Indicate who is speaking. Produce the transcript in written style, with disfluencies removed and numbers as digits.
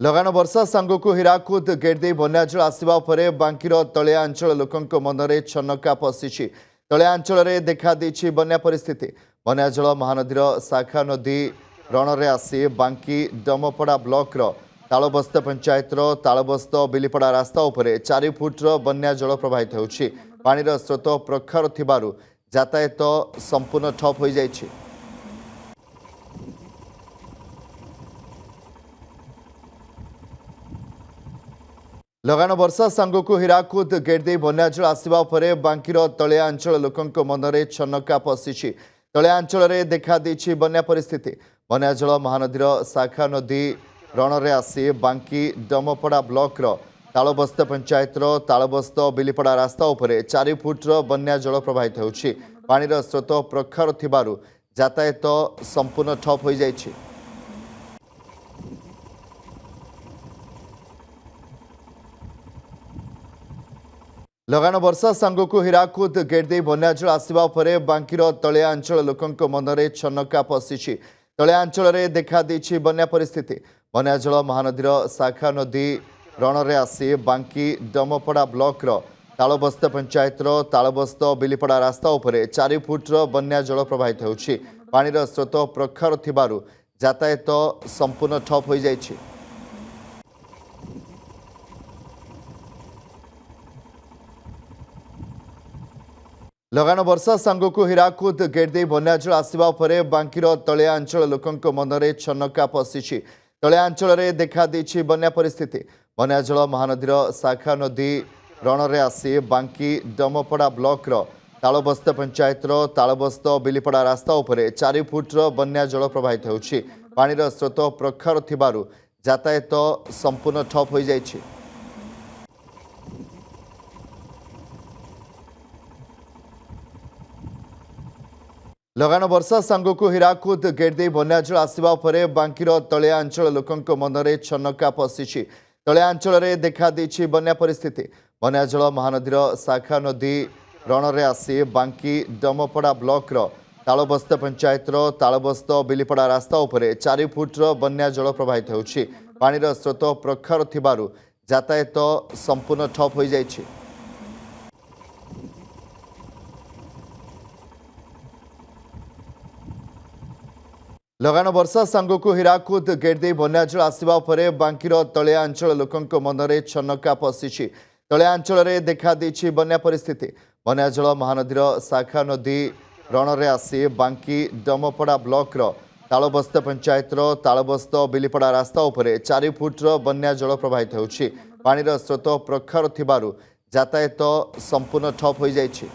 Speaker 1: लगान वर्षा सांगक हीराकुद गेट दे बन्याजल आसवा पर बांकीर तलिया अंचल लोकों मनरे छनका पशिछि। तलिया अंचल में देखा देछि बन्या परिस्थिति। बन्याजल महानदीर शाखा नदी रणरे आसी बांकी डमपड़ा ब्लॉकर तालबस्त पंचायतर तालबस्त बिलीपड़ा रास्ता उपर 4 फुट्र बन्या जल प्रवाहित होछि। पानीर स्रोत प्रखर थिबारु यातायात संपूर्ण ठप हो जाइछि। लगान वर्षा सांगक हीराकुद गेट दे बन्याजल आसवा पर बांकीर तलिया अंचल लोकों मनरे छनका पशिछि। तलिया अंचल में देखा देछि बन्या परिस्थिति। बन्याजल महानदीर शाखा नदी रणरे आसी बांकी डमपड़ा ब्लॉकर तालबस्त पंचायतर तालबस्त बिलीपड़ा रास्ता उपर 4 फुट्र बन्या जल प्रवाहित होछि। पानीर स्रोत प्रखर थिबारु यातायात संपूर्ण ठप हो जाइछि। लगान वर्षा सांगक हीराकुद गेट दे बन्याजल आसवा पर बांकीर तलिया अंचल लोकों मनरे छनका पशिछि। तलिया अंचल में देखा देछि बन्या परिस्थिति। बन्याजल महानदीर शाखा नदी रणरे आसी बांकी डमपड़ा ब्लॉकर तालबस्त पंचायतर तालबस्त बिलीपड़ा रास्ता उपर 4 फुट्र बन्या जल प्रवाहित होछि। पानीर स्रोत प्रखर थिबारु यातायात संपूर्ण ठप हो जाइछि। लगान वर्षा सांगक हीराकुद गेट दे बन्याजल आसवा पर बांकीर तलिया अंचल लोकों मनरे छनका पशिछि। तलिया अंचल में देखा देछि बन्या परिस्थिति। बन्याजल महानदीर शाखा नदी रणरे आसी बांकी डमपड़ा ब्लॉकर तालबस्त पंचायतर तालबस्त बिलीपड़ा रास्ता उपर 4 फुट्र बन्या जल प्रवाहित होछि। पानीर स्रोत प्रखर थिबारु यातायात संपूर्ण ठप हो जाइछि। लगान वर्षा सांगक हीराकुद गेट दे बन्याजल आसवा पर बांकीर तलिया अंचल लोकों मनरे छनका पशिछि। तलिया अंचल में देखा देछि बन्या परिस्थिति। बन्याजल महानदीर शाखा नदी रणरे आसी बांकी डमपड़ा ब्लॉकर तालबस्त पंचायतर तालबस्त बिलीपड़ा रास्ता उपर 4 फुट्र बन्या जल प्रवाहित होछि। पानीर स्रोत प्रखर थिबारु यातायात संपूर्ण ठप हो जाइछि। लगान वर्षा सांगक हीराकुद गेट दे बन्याजल आसवा पर बांकीर तलिया अंचल लोकों मनरे छनका पशिछि। तलिया अंचल में देखा देछि बन्या परिस्थिति। बन्याजल महानदीर शाखा नदी रणरे आसी बांकी डमपड़ा ब्लॉकर तालबस्त पंचायतर तालबस्त बिलीपड़ा रास्ता उपर 4 फुट्र बन्या जल प्रवाहित होछि। पानीर स्रोत प्रखर थिबारु यातायात संपूर्ण ठप हो जाइछि।